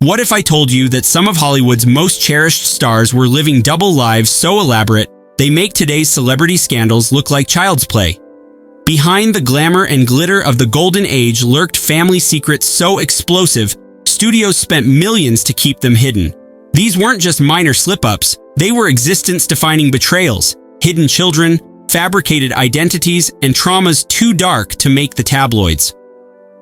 What if I told you that some of Hollywood's most cherished stars were living double lives so elaborate they make today's celebrity scandals look like child's play? Behind the glamour and glitter of the golden age lurked family secrets so explosive, studios spent millions to keep them hidden. These weren't just minor slip-ups, they were existence-defining betrayals, hidden children, fabricated identities, and traumas too dark to make the tabloids.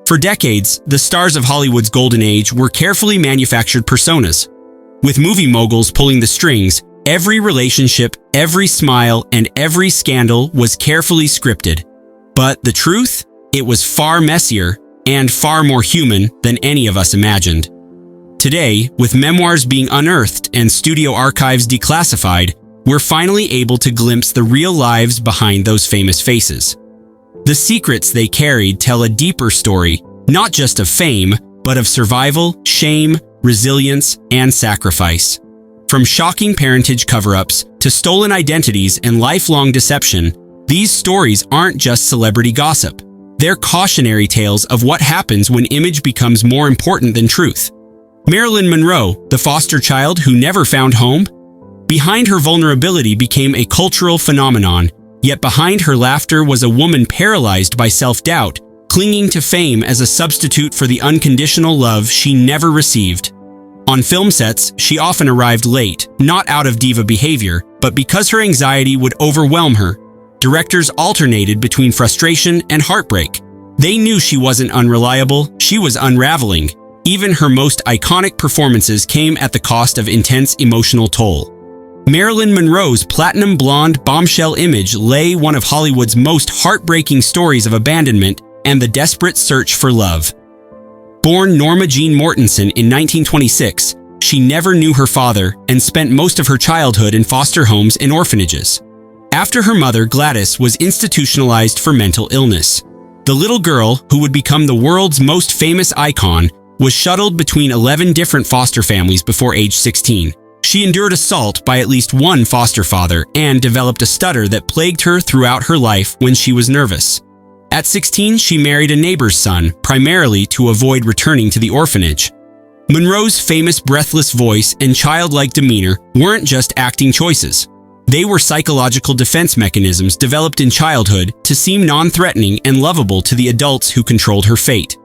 For decades, the stars of Hollywood's golden age were carefully manufactured personas. With movie moguls pulling the strings, every relationship, every smile, and every scandal was carefully scripted. But the truth? It was far messier and far more human than any of us imagined. Today, with memoirs being unearthed and studio archives declassified, we're finally able to glimpse the real lives behind those famous faces. The secrets they carried tell a deeper story, not just of fame, but of survival, shame, resilience, and sacrifice. From shocking parentage cover-ups to stolen identities and lifelong deception, these stories aren't just celebrity gossip. They're cautionary tales of what happens when image becomes more important than truth. Marilyn Monroe, the foster child who never found home? Behind her vulnerability became a cultural phenomenon, yet behind her laughter was a woman paralyzed by self-doubt, clinging to fame as a substitute for the unconditional love she never received. On film sets, she often arrived late, not out of diva behavior, but because her anxiety would overwhelm her. Directors alternated between frustration and heartbreak. They knew she wasn't unreliable, she was unraveling. Even her most iconic performances came at the cost of intense emotional toll. Marilyn Monroe's platinum blonde bombshell image lay one of Hollywood's most heartbreaking stories of abandonment and the desperate search for love. Born Norma Jean Mortensen in 1926, she never knew her father and spent most of her childhood in foster homes and orphanages. After her mother, Gladys, was institutionalized for mental illness, the little girl, who would become the world's most famous icon, was shuttled between 11 different foster families before age 16. She endured assault by at least one foster father and developed a stutter that plagued her throughout her life when she was nervous. At 16, she married a neighbor's son, primarily to avoid returning to the orphanage. Monroe's famous breathless voice and childlike demeanor weren't just acting choices. They were psychological defense mechanisms developed in childhood to seem non-threatening and lovable to the adults who controlled her fate.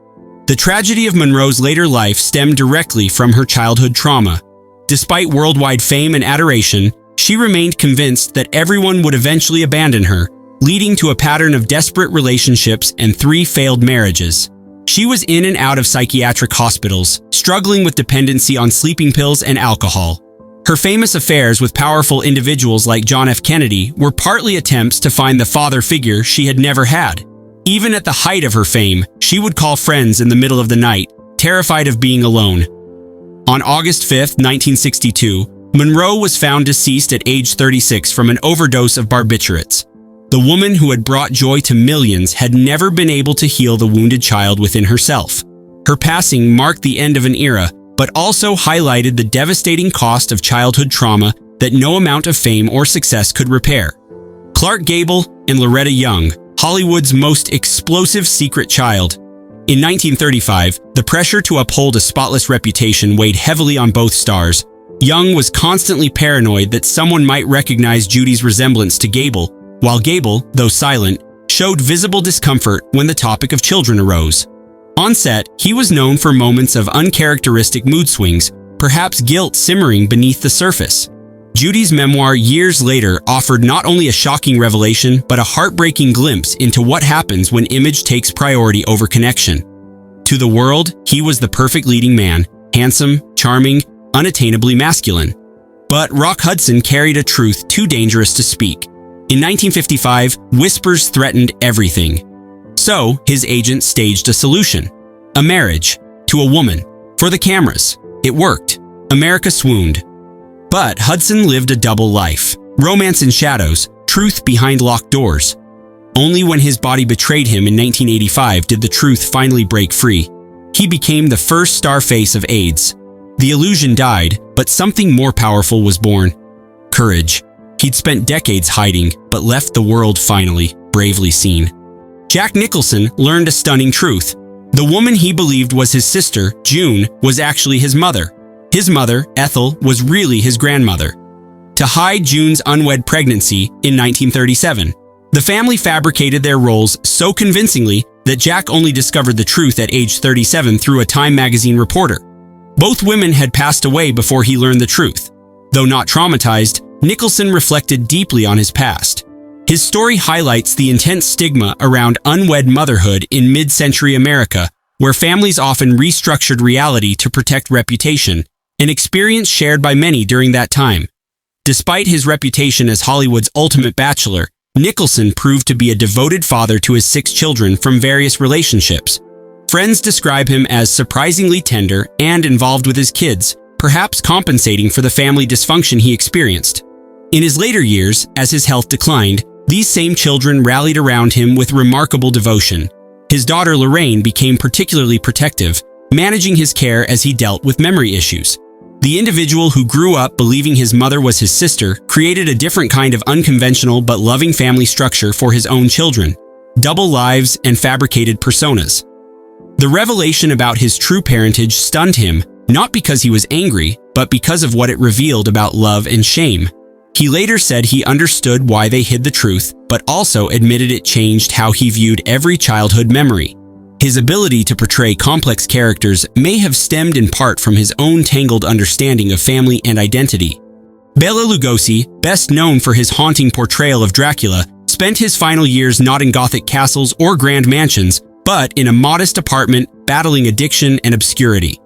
The tragedy of Monroe's later life stemmed directly from her childhood trauma. Despite worldwide fame and adoration, she remained convinced that everyone would eventually abandon her, leading to a pattern of desperate relationships and 3 failed marriages. She was in and out of psychiatric hospitals, struggling with dependency on sleeping pills and alcohol. Her famous affairs with powerful individuals like John F. Kennedy were partly attempts to find the father figure she had never had. Even at the height of her fame, she would call friends in the middle of the night, terrified of being alone. On August 5, 1962, Monroe was found deceased at age 36 from an overdose of barbiturates. The woman who had brought joy to millions had never been able to heal the wounded child within herself. Her passing marked the end of an era, but also highlighted the devastating cost of childhood trauma that no amount of fame or success could repair. Clark Gable and Loretta Young, Hollywood's most explosive secret child. In 1935, the pressure to uphold a spotless reputation weighed heavily on both stars. Young was constantly paranoid that someone might recognize Judy's resemblance to Gable, while Gable, though silent, showed visible discomfort when the topic of children arose. On set, he was known for moments of uncharacteristic mood swings, perhaps guilt simmering beneath the surface. Judy's memoir years later offered not only a shocking revelation, but a heartbreaking glimpse into what happens when image takes priority over connection. To the world, he was the perfect leading man, handsome, charming, unattainably masculine. But Rock Hudson carried a truth too dangerous to speak. In 1955, whispers threatened everything. So, his agent staged a solution. A marriage. To a woman. For the cameras. It worked. America swooned. But Hudson lived a double life. Romance in shadows, truth behind locked doors. Only when his body betrayed him in 1985 did the truth finally break free. He became the first star face of AIDS. The illusion died, but something more powerful was born. Courage. He'd spent decades hiding, but left the world finally, bravely seen. Jack Nicholson learned a stunning truth. The woman he believed was his sister, June, was actually his mother. His mother, Ethel, was really his grandmother. To hide June's unwed pregnancy in 1937, the family fabricated their roles so convincingly that Jack only discovered the truth at age 37 through a Time magazine reporter. Both women had passed away before he learned the truth. Though not traumatized, Nicholson reflected deeply on his past. His story highlights the intense stigma around unwed motherhood in mid-century America, where families often restructured reality to protect reputation, an experience shared by many during that time. Despite his reputation as Hollywood's ultimate bachelor, Nicholson proved to be a devoted father to his 6 children from various relationships. Friends describe him as surprisingly tender and involved with his kids, perhaps compensating for the family dysfunction he experienced. In his later years, as his health declined, these same children rallied around him with remarkable devotion. His daughter Lorraine became particularly protective, managing his care as he dealt with memory issues. The individual who grew up believing his mother was his sister created a different kind of unconventional but loving family structure for his own children, double lives and fabricated personas. The revelation about his true parentage stunned him, not because he was angry, but because of what it revealed about love and shame. He later said he understood why they hid the truth, but also admitted it changed how he viewed every childhood memory. His ability to portray complex characters may have stemmed in part from his own tangled understanding of family and identity. Bela Lugosi, best known for his haunting portrayal of Dracula, spent his final years not in Gothic castles or grand mansions, but in a modest apartment battling addiction and obscurity.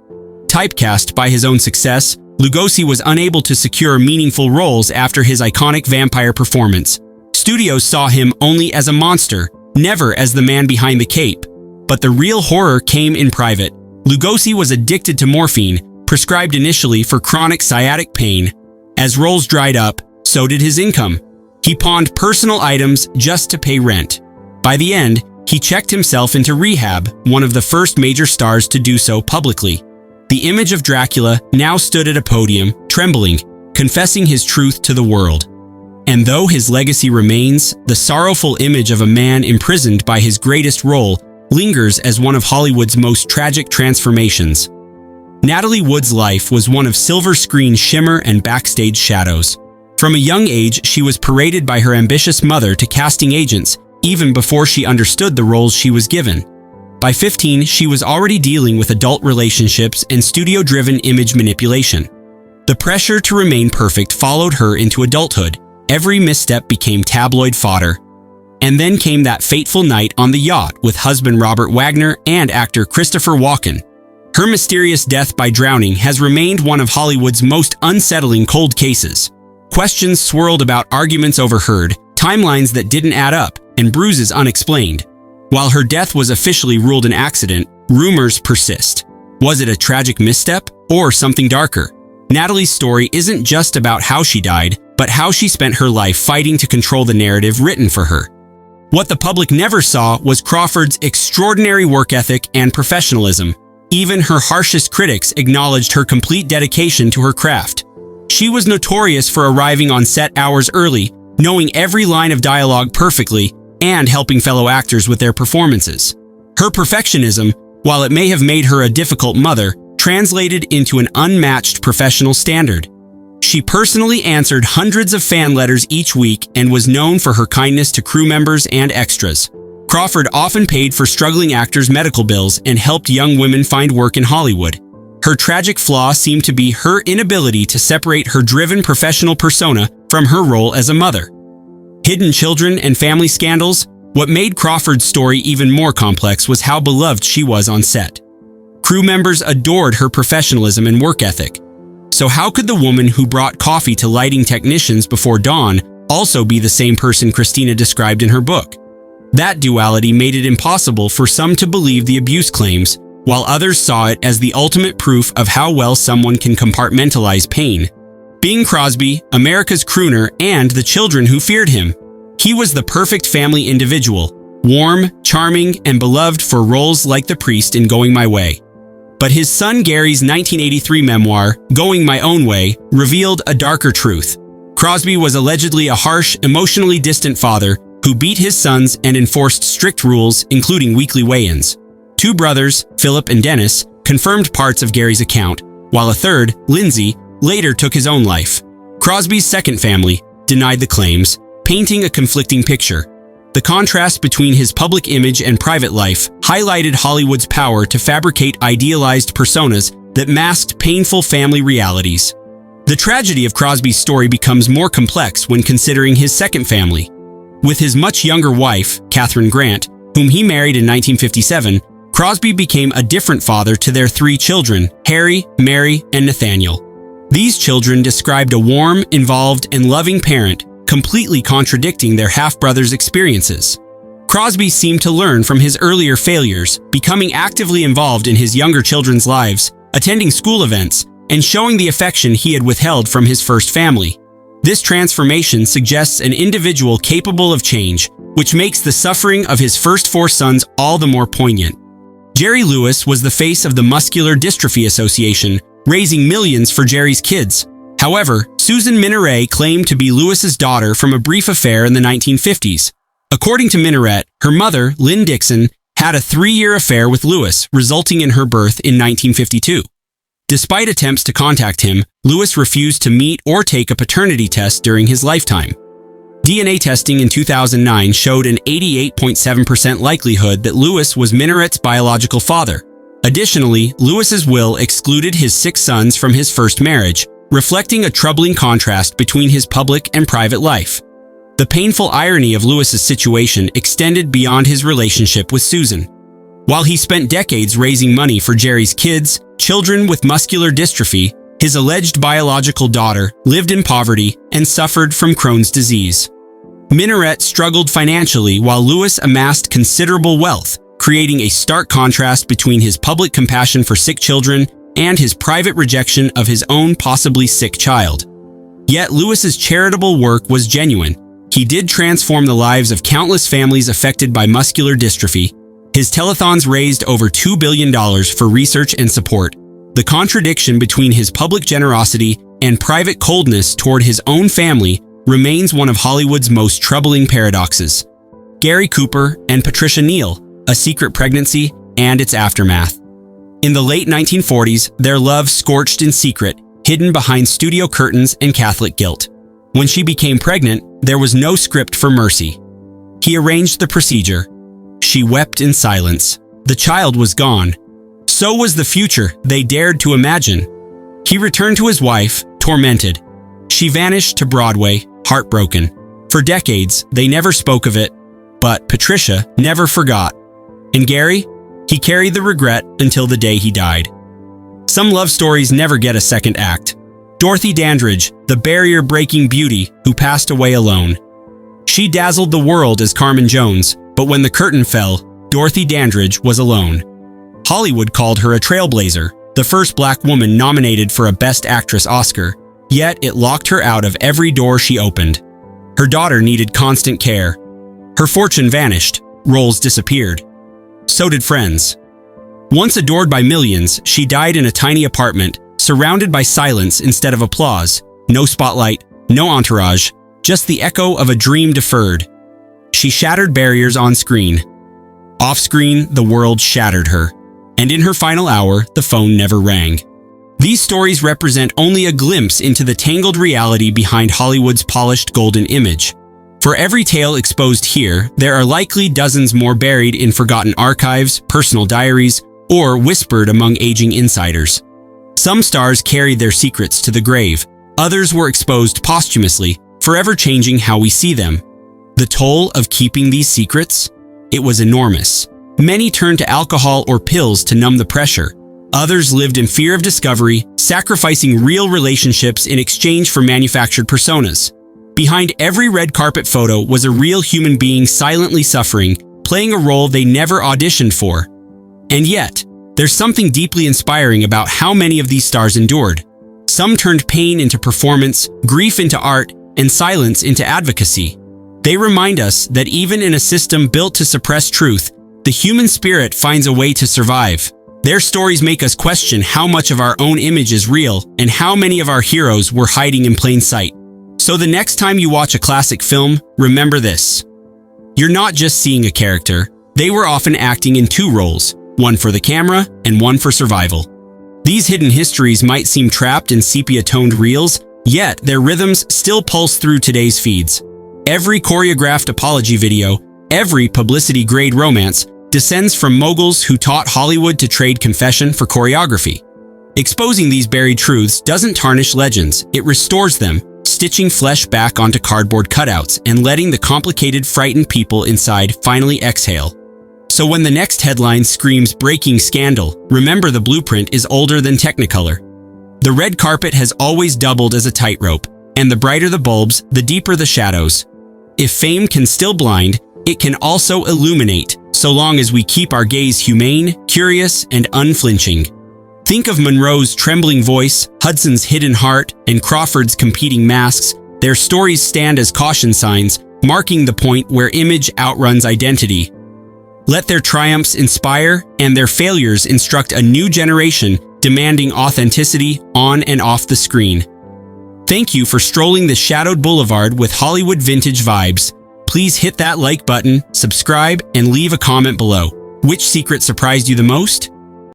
Typecast by his own success, Lugosi was unable to secure meaningful roles after his iconic vampire performance. Studios saw him only as a monster, never as the man behind the cape. But the real horror came in private. Lugosi was addicted to morphine, prescribed initially for chronic sciatic pain. As roles dried up, so did his income. He pawned personal items just to pay rent. By the end, he checked himself into rehab, one of the first major stars to do so publicly. The image of Dracula now stood at a podium, trembling, confessing his truth to the world. And though his legacy remains, the sorrowful image of a man imprisoned by his greatest role lingers as one of Hollywood's most tragic transformations. Natalie Wood's life was one of silver screen shimmer and backstage shadows. From a young age, she was paraded by her ambitious mother to casting agents, even before she understood the roles she was given. By 15, she was already dealing with adult relationships and studio-driven image manipulation. The pressure to remain perfect followed her into adulthood. Every misstep became tabloid fodder. And then came that fateful night on the yacht with husband Robert Wagner and actor Christopher Walken. Her mysterious death by drowning has remained one of Hollywood's most unsettling cold cases. Questions swirled about arguments overheard, timelines that didn't add up, and bruises unexplained. While her death was officially ruled an accident, rumors persist. Was it a tragic misstep or something darker? Natalie's story isn't just about how she died, but how she spent her life fighting to control the narrative written for her. What the public never saw was Crawford's extraordinary work ethic and professionalism. Even her harshest critics acknowledged her complete dedication to her craft. She was notorious for arriving on set hours early, knowing every line of dialogue perfectly, and helping fellow actors with their performances. Her perfectionism, while it may have made her a difficult mother, translated into an unmatched professional standard. She personally answered hundreds of fan letters each week and was known for her kindness to crew members and extras. Crawford often paid for struggling actors' medical bills and helped young women find work in Hollywood. Her tragic flaw seemed to be her inability to separate her driven professional persona from her role as a mother. Hidden children and family scandals. What made Crawford's story even more complex was how beloved she was on set. Crew members adored her professionalism and work ethic. So how could the woman who brought coffee to lighting technicians before dawn also be the same person Christina described in her book? That duality made it impossible for some to believe the abuse claims, while others saw it as the ultimate proof of how well someone can compartmentalize pain. Bing Crosby, America's crooner, and the children who feared him. He was the perfect family individual, warm, charming, and beloved for roles like the priest in Going My Way. But his son Gary's 1983 memoir, Going My Own Way, revealed a darker truth. Crosby was allegedly a harsh, emotionally distant father who beat his sons and enforced strict rules, including weekly weigh-ins. Two brothers, Philip and Dennis, confirmed parts of Gary's account, while a third, Lindsay, later took his own life. Crosby's second family denied the claims, painting a conflicting picture. The contrast between his public image and private life highlighted Hollywood's power to fabricate idealized personas that masked painful family realities. The tragedy of Crosby's story becomes more complex when considering his second family. With his much younger wife, Katharine Grant, whom he married in 1957, Crosby became a different father to their three children, Harry, Mary, and Nathaniel. These children described a warm, involved, and loving parent, completely contradicting their half-brother's experiences. Crosby seemed to learn from his earlier failures, becoming actively involved in his younger children's lives, attending school events, and showing the affection he had withheld from his first family. This transformation suggests an individual capable of change, which makes the suffering of his first four sons all the more poignant. Jerry Lewis was the face of the Muscular Dystrophy Association, raising millions for Jerry's kids. However, Susan Minaret claimed to be Lewis's daughter from a brief affair in the 1950s. According to Minaret, her mother, Lynn Dixon, had a 3-year affair with Lewis, resulting in her birth in 1952. Despite attempts to contact him, Lewis refused to meet or take a paternity test during his lifetime. DNA testing in 2009 showed an 88.7% likelihood that Lewis was Minaret's biological father. Additionally, Lewis's will excluded his 6 sons from his first marriage, reflecting a troubling contrast between his public and private life. The painful irony of Lewis's situation extended beyond his relationship with Susan. While he spent decades raising money for Jerry's kids, children with muscular dystrophy, his alleged biological daughter lived in poverty and suffered from Crohn's disease. Minaret struggled financially while Lewis amassed considerable wealth, creating a stark contrast between his public compassion for sick children and his private rejection of his own possibly sick child. Yet Lewis's charitable work was genuine. He did transform the lives of countless families affected by muscular dystrophy. His telethons raised over $2 billion for research and support. The contradiction between his public generosity and private coldness toward his own family remains one of Hollywood's most troubling paradoxes. Gary Cooper and Patricia Neal, A Secret Pregnancy and Its Aftermath. In the late 1940s, their love scorched in secret, hidden behind studio curtains and Catholic guilt. When she became pregnant, there was no script for mercy. He arranged the procedure. She wept in silence. The child was gone. So was the future they dared to imagine. He returned to his wife, tormented. She vanished to Broadway, heartbroken. For decades, they never spoke of it, but Patricia never forgot. And Gary? He carried the regret until the day he died. Some love stories never get a second act. Dorothy Dandridge, the barrier-breaking beauty who passed away alone. She dazzled the world as Carmen Jones, but when the curtain fell, Dorothy Dandridge was alone. Hollywood called her a trailblazer, the first black woman nominated for a Best Actress Oscar, yet it locked her out of every door she opened. Her daughter needed constant care. Her fortune vanished, roles disappeared. So did friends. Once adored by millions, she died in a tiny apartment, surrounded by silence instead of applause. No spotlight, no entourage, just the echo of a dream deferred. She shattered barriers on screen. Off-screen, the world shattered her. And in her final hour, the phone never rang. These stories represent only a glimpse into the tangled reality behind Hollywood's polished golden image. For every tale exposed here, there are likely dozens more buried in forgotten archives, personal diaries, or whispered among aging insiders. Some stars carried their secrets to the grave. Others were exposed posthumously, forever changing how we see them. The toll of keeping these secrets? It was enormous. Many turned to alcohol or pills to numb the pressure. Others lived in fear of discovery, sacrificing real relationships in exchange for manufactured personas. Behind every red carpet photo was a real human being silently suffering, playing a role they never auditioned for. And yet, there's something deeply inspiring about how many of these stars endured. Some turned pain into performance, grief into art, and silence into advocacy. They remind us that even in a system built to suppress truth, the human spirit finds a way to survive. Their stories make us question how much of our own image is real and how many of our heroes were hiding in plain sight. So the next time you watch a classic film, remember this. You're not just seeing a character. They were often acting in two roles, one for the camera, and one for survival. These hidden histories might seem trapped in sepia-toned reels, yet their rhythms still pulse through today's feeds. Every choreographed apology video, every publicity-grade romance, descends from moguls who taught Hollywood to trade confession for choreography. Exposing these buried truths doesn't tarnish legends, it restores them, stitching flesh back onto cardboard cutouts and letting the complicated, frightened people inside finally exhale. So when the next headline screams breaking scandal, remember the blueprint is older than Technicolor. The red carpet has always doubled as a tightrope, and the brighter the bulbs, the deeper the shadows. If fame can still blind, it can also illuminate, so long as we keep our gaze humane, curious, and unflinching. Think of Monroe's trembling voice, Hudson's hidden heart, and Crawford's competing masks. Their stories stand as caution signs, marking the point where image outruns identity. Let their triumphs inspire and their failures instruct a new generation demanding authenticity on and off the screen. Thank you for strolling the shadowed boulevard with Hollywood Vintage Vibes. Please hit that like button, subscribe, and leave a comment below. Which secret surprised you the most?